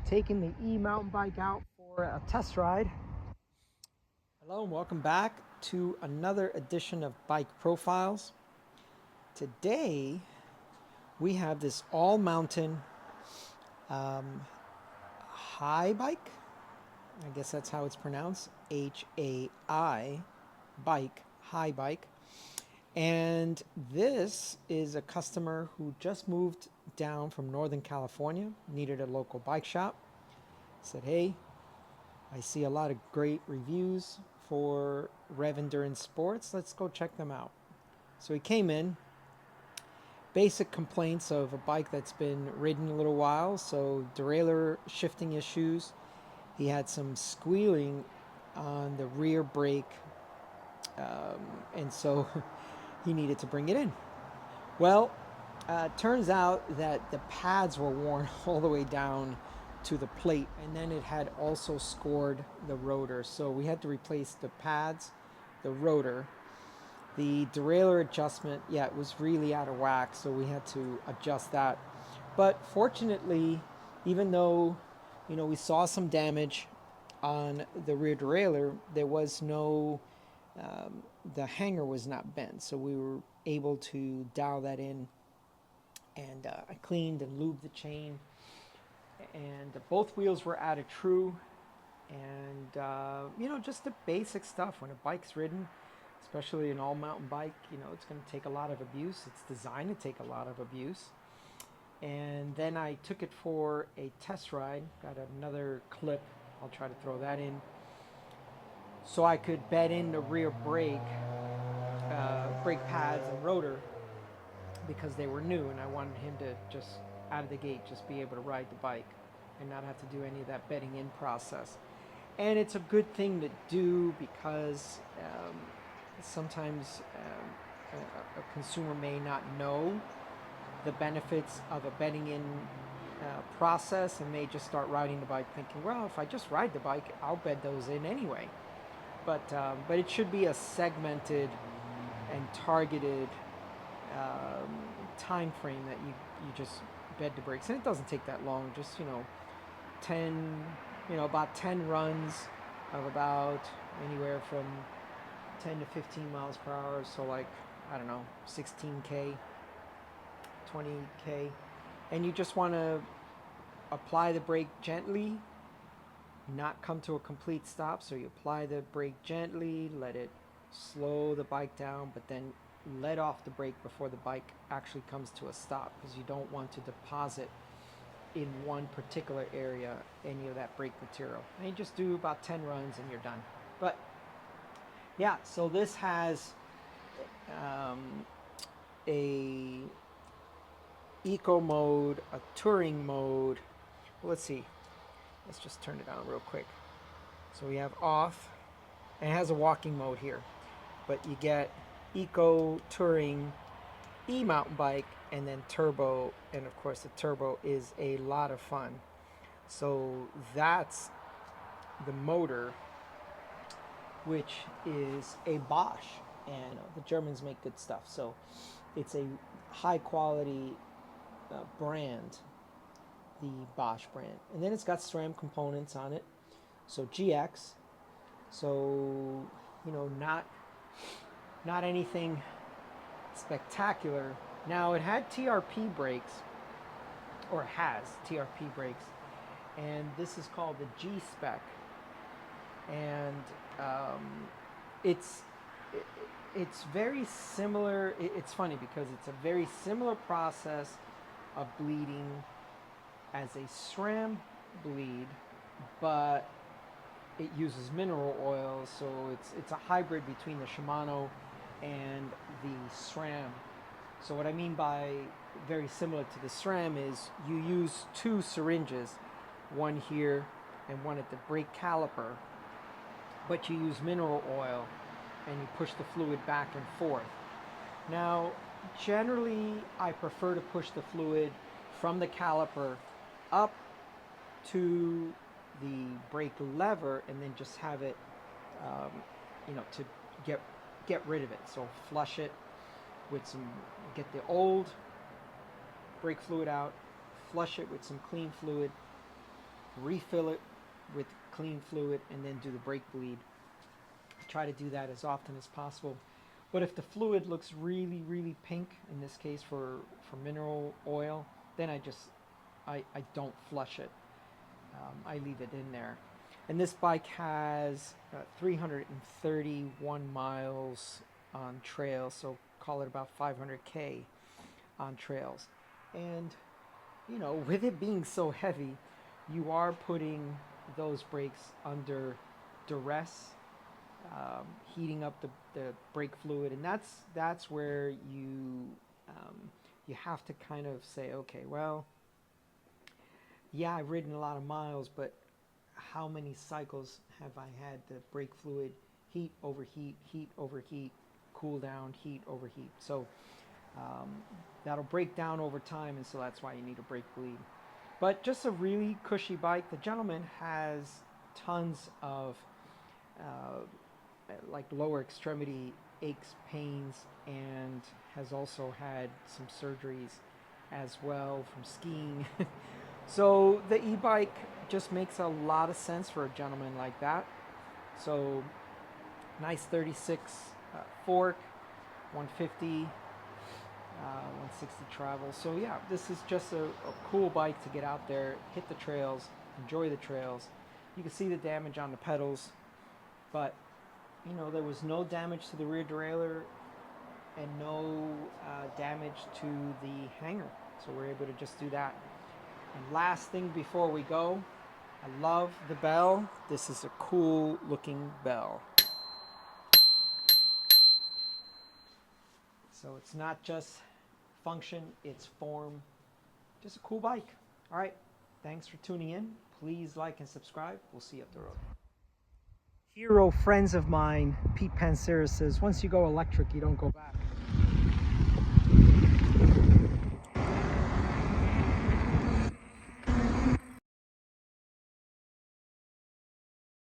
taking the e-mountain bike out for a test ride. Hello and welcome back to another edition of Bike Profiles. Today we have this all-mountain Haibike. I guess that's how it's pronounced. H-A-I bike, Haibike. And this is a customer who just moved down from Northern California, needed a local bike shop. Said, hey, I see a lot of great reviews for Rev Endurance Sports. Let's go check them out. So he came in, basic complaints of a bike that's been ridden a little while. So derailleur shifting issues. He had some squealing on the rear brake. And so he needed to bring it in. Well, turns out that the pads were worn all the way down to the plate, and then it had also scored the rotor. So we had to replace the pads, the rotor, the derailleur adjustment. Yeah, it was really out of whack, so we had to adjust that. But fortunately, even though we saw some damage on the rear derailleur, there was no the hanger was not bent, so we were able to dial that in, and I cleaned and lubed the chain, and both wheels were out of true, and just the basic stuff. When a bike's ridden, especially an all-mountain bike, it's going to take a lot of abuse. It's designed to take a lot of abuse. And then I took it for a test ride. Got another clip. I'll try to throw that in, so I could bed in the rear brake pads and rotor, because they were new, and I wanted him to just out of the gate just be able to ride the bike and not have to do any of that bedding in process. And it's a good thing to do, because sometimes a consumer may not know the benefits of a bedding in process, and may just start riding the bike thinking, well, if I just ride the bike, I'll bed those in anyway. But it should be a segmented and targeted time frame that you just bed the brakes, and it doesn't take that long. Just 10 runs of about anywhere from 10 to 15 miles per hour. So like, I don't know, 16K, 20K, and you just want to apply the brake gently, not come to a complete stop. So you apply the brake gently, let it slow the bike down, but then let off the brake before the bike actually comes to a stop, because you don't want to deposit in one particular area any of that brake material. And you just do about 10 runs and you're done. But yeah, so this has a eco mode, a touring mode. Well, let's see. Let's just turn it on real quick. So we have off, and it has a walking mode here. But you get eco, touring, e-mountain bike, and then turbo. And of course the turbo is a lot of fun. So that's the motor, which is a Bosch, and the Germans make good stuff. So it's a high quality brand, the Bosch brand. And then it's got SRAM components on it. So GX. So, not anything spectacular. Now, it had TRP brakes, or has TRP brakes, and this is called the G spec. And it's very similar. It's funny because it's a very similar process of bleeding as a SRAM bleed, but it uses mineral oil, so it's a hybrid between the Shimano and the SRAM. So what I mean by very similar to the SRAM is you use two syringes, one here and one at the brake caliper, but you use mineral oil and you push the fluid back and forth. Now, generally, I prefer to push the fluid from the caliper up to the brake lever, and then just have it, to get rid of it. So flush it with some, get the old brake fluid out, flush it with some clean fluid, refill it with clean fluid, and then do the brake bleed. I try to do that as often as possible. But if the fluid looks really, really pink, in this case for mineral oil, then I don't flush it. I leave it in there. And this bike has 331 miles on trails, so call it about 500K on trails. And, you know, with it being so heavy, you are putting those brakes under duress, heating up the brake fluid, and that's where you have to kind of say, okay, well, yeah, I've ridden a lot of miles, but how many cycles have I had the brake fluid heat, overheat, heat, overheat, cool down, heat, overheat? So that'll break down over time, and so that's why you need a brake bleed. But just a really cushy bike. The gentleman has tons of like lower extremity aches, pains, and has also had some surgeries as well from skiing. So the e-bike just makes a lot of sense for a gentleman like that. So nice 36 fork, 150, 160 travel. So yeah, this is just a cool bike to get out there, hit the trails, enjoy the trails. You can see the damage on the pedals, but you know, there was no damage to the rear derailleur and no damage to the hanger. So we're able to just do that. And last thing before we go, I love the bell. This is a cool looking bell. So it's not just function, it's form. Just a cool bike. All right, thanks for tuning in. Please like and subscribe. We'll see you up the road. Hero friends of mine, Pete Panseris says, once you go electric, you don't go back.